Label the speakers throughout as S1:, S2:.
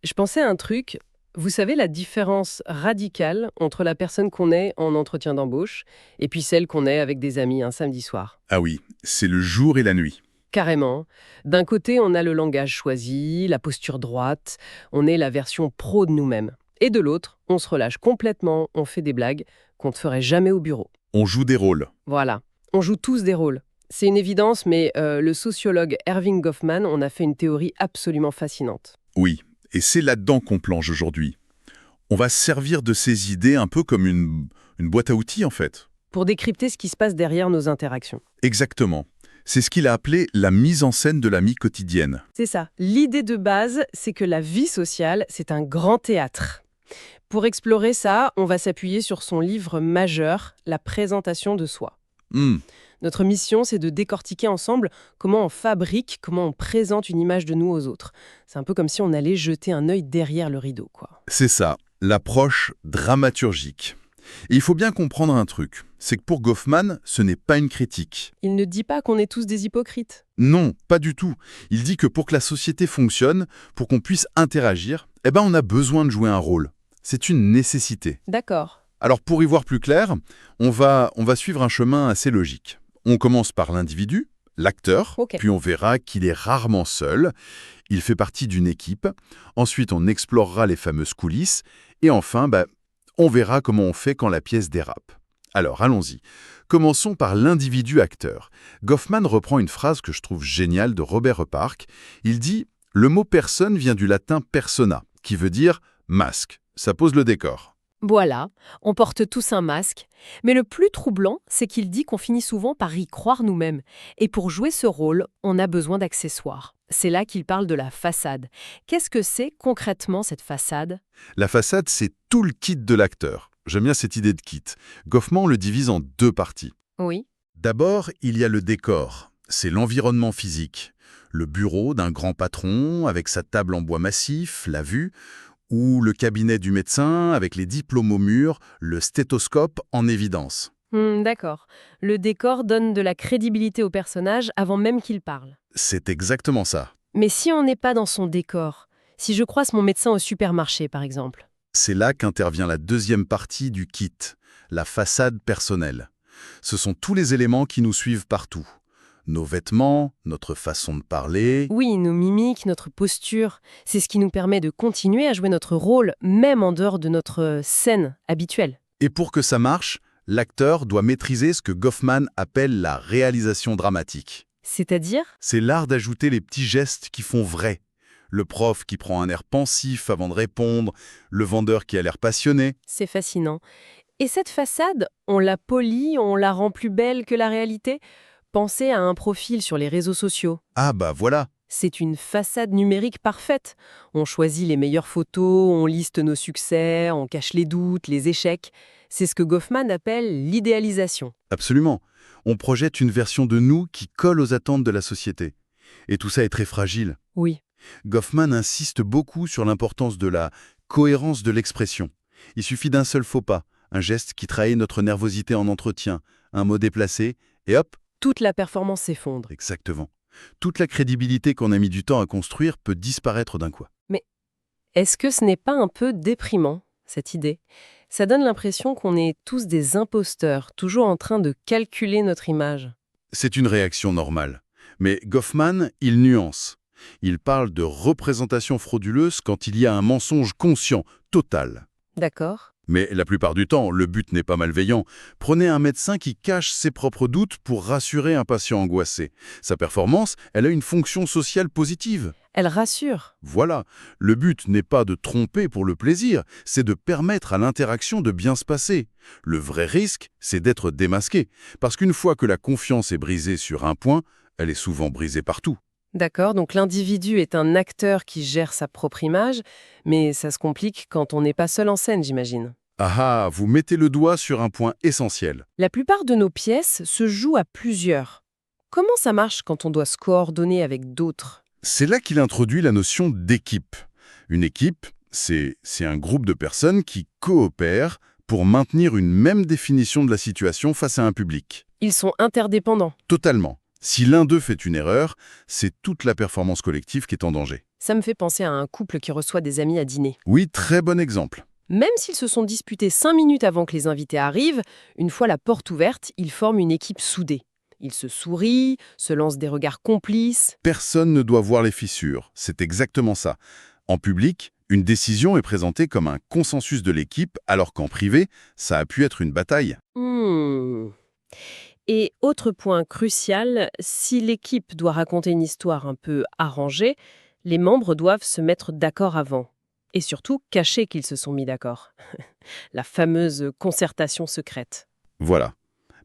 S1: Je pensais à un truc. Vous savez la différence radicale entre la personne qu'on est en entretien d'embauche et puis celle qu'on est avec des amis un samedi soir?
S2: Ah oui, c'est le jour et la nuit.
S1: Carrément. D'un côté, on a le langage choisi, la posture droite, on est la version pro de nous-mêmes. Et de l'autre, on se relâche complètement, on fait des blagues qu'on ne ferait jamais au bureau.
S2: On joue des rôles.
S1: Voilà. On joue tous des rôles. C'est une évidence, mais le sociologue Erving Goffman en a fait une théorie absolument fascinante.
S2: Oui, et c'est là-dedans qu'on plonge aujourd'hui. On va se servir de ces idées un peu comme une boîte à outils, en fait.
S1: Pour décrypter ce qui se passe derrière nos interactions.
S2: Exactement. C'est ce qu'il a appelé la mise en scène de la vie quotidienne.
S1: C'est ça. L'idée de base, c'est que la vie sociale, c'est un grand théâtre. Pour explorer ça, on va s'appuyer sur son livre majeur, La présentation de soi.
S2: Hmm,
S1: Notre mission, c'est de décortiquer ensemble comment on fabrique, comment on présente une image de nous aux autres. C'est un peu comme si on allait jeter un œil derrière le rideau, quoi.
S2: c'est ça, l'approche dramaturgique. Et il faut bien comprendre un truc, c'est que pour Goffman, ce n'est pas une critique.
S1: Il ne dit pas qu'on est tous des hypocrites.
S2: Non, pas du tout. Il dit que pour que la société fonctionne, pour qu'on puisse interagir, on a besoin de jouer un rôle. C'est une nécessité.
S1: D'accord.
S2: Alors pour y voir plus clair, on va suivre un chemin assez logique. On commence par l'individu, l'acteur,
S1: Ok.
S2: puis on verra qu'il est rarement seul, il fait partie d'une équipe, ensuite on explorera les fameuses coulisses, et enfin, on verra comment on fait quand la pièce dérape. Alors allons-y. Commençons par l'individu acteur. Goffman reprend une phrase que je trouve géniale de Robert Reparque. Il dit « Le mot personne vient du latin persona, qui veut dire masque ». Ça pose le décor.
S3: Voilà, on porte tous un masque, mais le plus troublant, c'est qu'il dit qu'on finit souvent par y croire nous-mêmes. Et pour jouer ce rôle, on a besoin d'accessoires. C'est là qu'il parle de la façade. Qu'est-ce que c'est concrètement cette façade?
S2: La façade, c'est tout le kit de l'acteur. J'aime bien cette idée de kit. Goffman le divise en deux parties.
S3: Oui.
S2: D'abord, il y a le décor. C'est l'environnement physique. Le bureau d'un grand patron avec sa table en bois massif, la vue, ou le cabinet du médecin avec les diplômes au mur, le stéthoscope en évidence.
S3: D'accord. Le décor donne de la crédibilité au personnage avant même qu'il parle.
S2: C'est exactement ça.
S3: Mais si on n'est pas dans son décor, si je croise mon médecin au supermarché par exemple,
S2: C'est là qu'intervient la deuxième partie du kit, la façade personnelle. Ce sont tous les éléments qui nous suivent partout. Nos vêtements, notre façon de parler.
S3: oui, nos mimiques, notre posture, c'est ce qui nous permet de continuer à jouer notre rôle, même en dehors de notre scène habituelle.
S2: Et pour que ça marche, l'acteur doit maîtriser ce que Goffman appelle la réalisation dramatique.
S3: C'est-à-dire?
S2: C'est l'art d'ajouter les petits gestes qui font vrai. Le prof qui prend un air pensif avant de répondre, le vendeur qui a l'air passionné.
S3: C'est fascinant. Et cette façade, on la polit, on la rend plus belle que la réalité? Pensez à un profil sur les réseaux sociaux.
S2: Ah bah voilà,
S3: C'est une façade numérique parfaite. On choisit les meilleures photos, on liste nos succès, on cache les doutes, les échecs. C'est ce que Goffman appelle l'idéalisation.
S2: absolument. On projette une version de nous qui colle aux attentes de la société. Et tout ça est très fragile.
S3: Oui.
S2: Goffman insiste beaucoup sur l'importance de la cohérence de l'expression. Il suffit d'un seul faux pas, un geste qui trahit notre nervosité en entretien, un mot déplacé, et hop,
S1: Toute la performance s'effondre.
S2: exactement. Toute la crédibilité qu'on a mis du temps à construire peut disparaître d'un coup.
S1: Est-ce que ce n'est pas un peu déprimant, cette idée? Ça donne l'impression qu'on est tous des imposteurs, toujours en train de calculer notre image.
S2: C'est une réaction normale. Mais Goffman, il nuance. Il parle de représentation frauduleuse quand il y a un mensonge conscient, total.
S1: D'accord?
S2: Mais la plupart du temps, le but n'est pas malveillant. Prenez un médecin qui cache ses propres doutes pour rassurer un patient angoissé. Sa performance, elle a une fonction sociale positive.
S1: Elle rassure.
S2: Voilà, le but n'est pas de tromper pour le plaisir, c'est de permettre à l'interaction de bien se passer. Le vrai risque, c'est d'être démasqué, parce qu'une fois que la confiance est brisée sur un point, elle est souvent brisée partout.
S1: D'accord, donc l'individu est un acteur qui gère sa propre image, mais ça se complique quand on n'est pas seul en scène, j'imagine.
S2: Ah ah, vous mettez le doigt sur un point essentiel.
S1: La plupart de nos pièces se jouent à plusieurs. Comment ça marche quand on doit se coordonner avec d'autres?
S2: C'est là qu'il introduit la notion d'équipe. Une équipe, c'est un groupe de personnes qui coopèrent pour maintenir une même définition de la situation face à un public.
S1: Ils sont interdépendants.
S2: Totalement. Si l'un d'eux fait une erreur, c'est toute la performance collective qui est en danger.
S3: Ça me fait penser à un couple qui reçoit des amis à dîner.
S2: Oui, très bon exemple.
S3: Même s'ils se sont disputés 5 minutes avant que les invités arrivent, une fois la porte ouverte, ils forment une équipe soudée. Ils se sourient, se lancent des regards complices.
S2: Personne ne doit voir les fissures, c'est exactement ça. En public, une décision est présentée comme un consensus de l'équipe, alors qu'en privé, ça a pu être une bataille.
S3: Et autre point crucial, si l'équipe doit raconter une histoire un peu arrangée, les membres doivent se mettre d'accord avant. Et surtout, cacher qu'ils se sont mis d'accord. La fameuse concertation secrète.
S2: Voilà.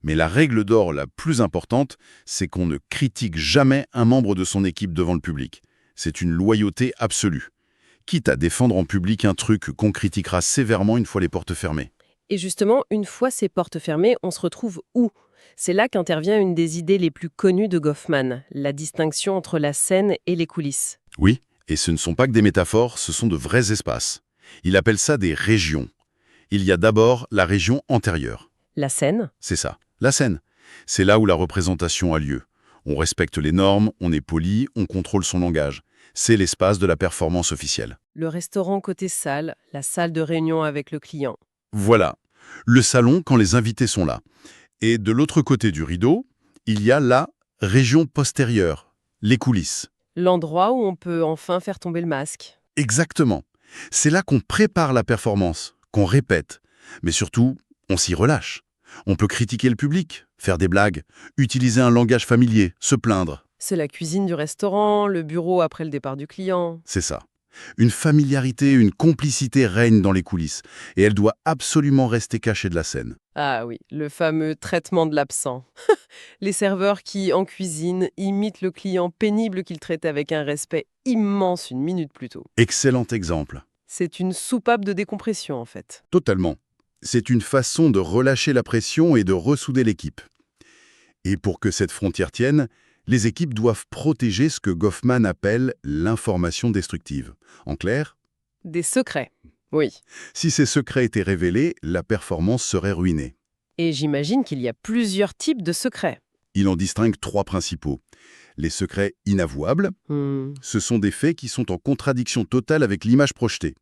S2: Mais la règle d'or la plus importante, c'est qu'on ne critique jamais un membre de son équipe devant le public. C'est une loyauté absolue. Quitte à défendre en public un truc qu'on critiquera sévèrement une fois les portes fermées.
S3: Et justement, une fois ces portes fermées, on se retrouve où? C'est là qu'intervient une des idées les plus connues de Goffman, la distinction entre la scène et les coulisses.
S2: Oui, et ce ne sont pas que des métaphores, ce sont de vrais espaces. Il appelle ça des régions. Il y a d'abord la région antérieure.
S3: La scène?
S2: C'est ça, la scène. C'est là où la représentation a lieu. On respecte les normes, on est poli, on contrôle son langage. C'est l'espace de la performance officielle.
S3: Le restaurant côté salle, la salle de réunion avec le client.
S2: Voilà, le salon quand les invités sont là. Et de l'autre côté du rideau, il y a la région postérieure, les coulisses.
S3: L'endroit où on peut enfin faire tomber le masque.
S2: Exactement. C'est là qu'on prépare la performance, qu'on répète. Mais surtout, on s'y relâche. On peut critiquer le public, faire des blagues, utiliser un langage familier, se plaindre.
S3: C'est la cuisine du restaurant, le bureau après le départ du client.
S2: C'est ça. Une familiarité, une complicité règnent dans les coulisses, et elle doit absolument rester cachée de la scène.
S3: Ah oui, le fameux traitement de l'absent. Les serveurs qui, en cuisine, imitent le client pénible qu'ils traitent avec un respect immense une minute plus tôt.
S2: Excellent exemple.
S3: C'est une soupape de décompression, en fait.
S2: Totalement. C'est une façon de relâcher la pression et de ressouder l'équipe. Et pour que cette frontière tienne, les équipes doivent protéger ce que Goffman appelle l'information destructive. En clair,
S3: Des secrets. Oui.
S2: si ces secrets étaient révélés, la performance serait ruinée.
S3: Et j'imagine qu'il y a plusieurs types de secrets.
S2: Il en distingue 3 principaux. Les secrets inavouables, ce sont des faits qui sont en contradiction totale avec l'image projetée,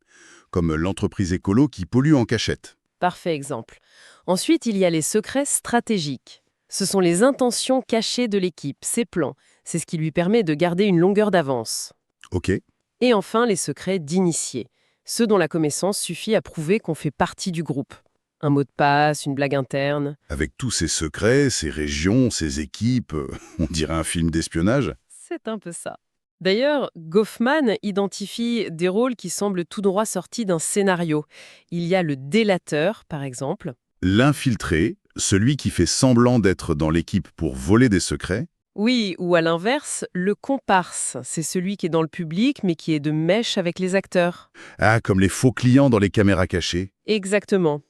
S2: comme l'entreprise écolo qui pollue en cachette.
S3: Parfait exemple. Ensuite, il y a les secrets stratégiques. Ce sont les intentions cachées de l'équipe, ses plans. C'est ce qui lui permet de garder une longueur d'avance.
S2: Ok.
S3: Et enfin, les secrets d'initiés. Ceux dont la connaissance suffit à prouver qu'on fait partie du groupe. Un mot de passe, une blague interne.
S2: Avec tous ces secrets, ces régions, ces équipes, on dirait un film d'espionnage.
S3: C'est un peu ça. D'ailleurs, Goffman identifie des rôles qui semblent tout droit sortis d'un scénario. Il y a le délateur, par exemple.
S2: L'infiltré, celui qui fait semblant d'être dans l'équipe pour voler des secrets.
S3: Oui, ou à l'inverse, le comparse. C'est celui qui est dans le public, mais qui est de mèche avec les acteurs.
S2: Ah, comme les faux clients dans les caméras cachées.
S3: Exactement.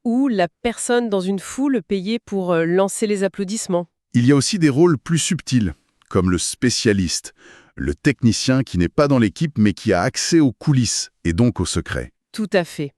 S3: Ou la personne dans une foule payée pour lancer les applaudissements.
S2: Il y a aussi des rôles plus subtils, comme le spécialiste, le technicien qui n'est pas dans l'équipe mais qui a accès aux coulisses et donc aux secrets.
S3: Tout à fait.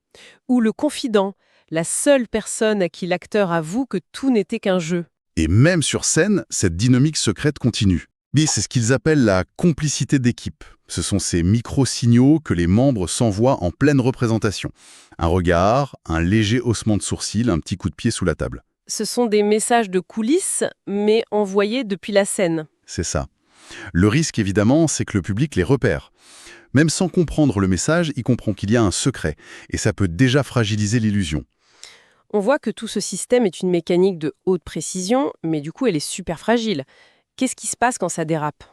S3: Ou le confident, la seule personne à qui l'acteur avoue que tout n'était qu'un jeu.
S2: Et même sur scène, cette dynamique secrète continue. Mais c'est ce qu'ils appellent la complicité d'équipe. Ce sont ces micro-signaux que les membres s'envoient en pleine représentation. Un regard, un léger haussement de sourcil, un petit coup de pied sous la table.
S3: Ce sont des messages de coulisses, mais envoyés depuis la scène.
S2: C'est ça. Le risque, évidemment, c'est que le public les repère. Même sans comprendre le message, il comprend qu'il y a un secret, et ça peut déjà fragiliser l'illusion.
S3: On voit que tout ce système est une mécanique de haute précision, mais du coup elle est super fragile. Qu'est-ce qui se passe quand ça dérape?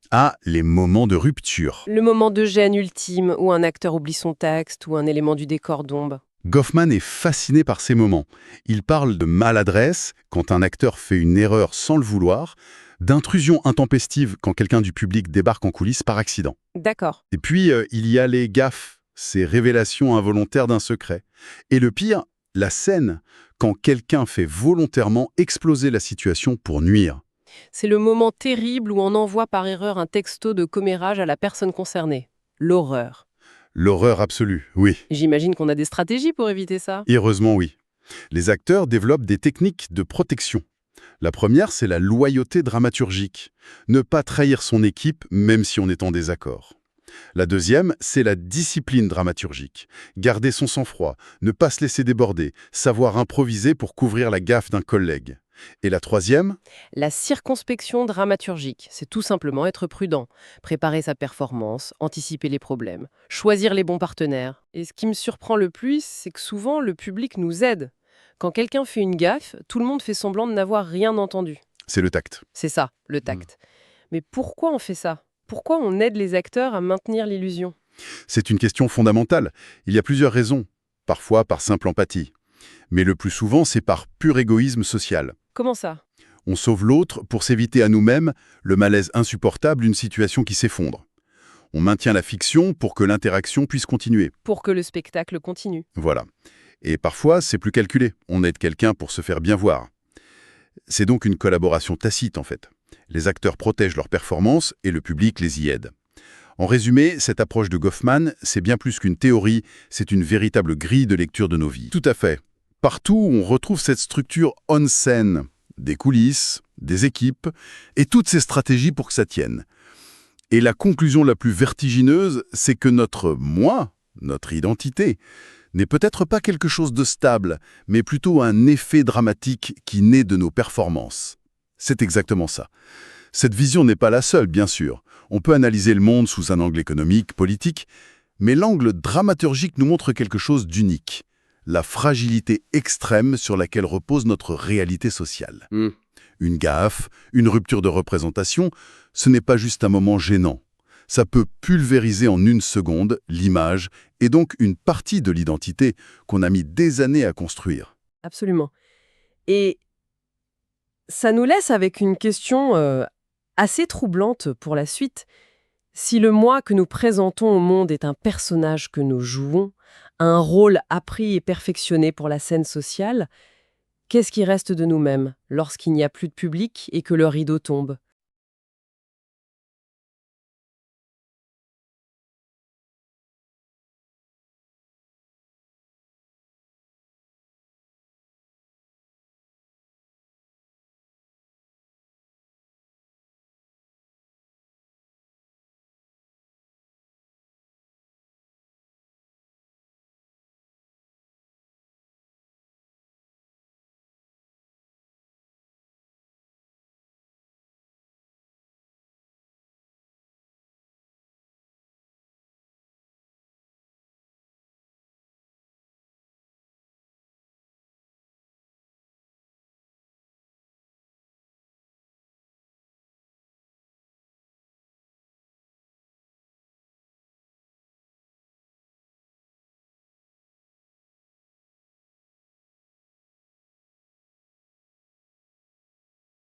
S2: Ah, les moments de rupture.
S3: Le moment de gêne ultime, où un acteur oublie son texte, ou un élément du décor tombe.
S2: Goffman est fasciné par ces moments. Il parle de maladresse, quand un acteur fait une erreur sans le vouloir, d'intrusion intempestive quand quelqu'un du public débarque en coulisses par accident.
S3: D'accord.
S2: Et puis, il y a les gaffes, ces révélations involontaires d'un secret. Et le pire, la scène, quand quelqu'un fait volontairement exploser la situation pour nuire.
S3: C'est le moment terrible où on envoie par erreur un texto de commérage à la personne concernée. L'horreur.
S2: L'horreur absolue, oui.
S3: J'imagine qu'on a des stratégies pour éviter ça.
S2: Heureusement, oui. Les acteurs développent des techniques de protection. La première, c'est la loyauté dramaturgique. Ne pas trahir son équipe, même si on est en désaccord. La deuxième, c'est la discipline dramaturgique. Garder son sang-froid, ne pas se laisser déborder, savoir improviser pour couvrir la gaffe d'un collègue. Et la troisième,
S1: La circonspection dramaturgique, c'est tout simplement être prudent, préparer sa performance, anticiper les problèmes, choisir les bons partenaires. Et ce qui me surprend le plus, c'est que souvent le public nous aide. Quand quelqu'un fait une gaffe, tout le monde fait semblant de n'avoir rien entendu.
S2: c'est le tact.
S1: C'est ça, le tact. Mais pourquoi on fait ça? Pourquoi on aide les acteurs à maintenir l'illusion?
S2: C'est une question fondamentale. Il y a plusieurs raisons, parfois par simple empathie. Mais le plus souvent, c'est par pur égoïsme social.
S1: Comment ça?
S2: On sauve l'autre pour s'éviter à nous-mêmes le malaise insupportable d'une situation qui s'effondre. On maintient la fiction pour que l'interaction puisse continuer.
S1: Pour que le spectacle continue.
S2: Voilà. Et parfois, c'est plus calculé. On aide quelqu'un pour se faire bien voir. C'est donc une collaboration tacite, en fait. Les acteurs protègent leur performance et le public les y aide. En résumé, cette approche de Goffman, c'est bien plus qu'une théorie, c'est une véritable grille de lecture de nos vies. Tout à fait. Partout, on retrouve cette structure on-scène, des coulisses, des équipes, et toutes ces stratégies pour que ça tienne. Et la conclusion la plus vertigineuse, c'est que notre moi, notre identité, n'est peut-être pas quelque chose de stable, mais plutôt un effet dramatique qui naît de nos performances. C'est exactement ça. Cette vision n'est pas la seule, bien sûr. On peut analyser le monde sous un angle économique, politique, mais l'angle dramaturgique nous montre quelque chose d'unique. La fragilité extrême sur laquelle repose notre réalité sociale. Une gaffe, une rupture de représentation, ce n'est pas juste un moment gênant. Ça peut pulvériser en une seconde l'image et donc une partie de l'identité qu'on a mis des années à construire.
S1: Absolument. Et ça nous laisse avec une question assez troublante pour la suite. Si le moi que nous présentons au monde est un personnage que nous jouons, un rôle appris et perfectionné pour la scène sociale, qu'est-ce qui reste de nous-mêmes lorsqu'il n'y a plus de public et que le rideau tombe?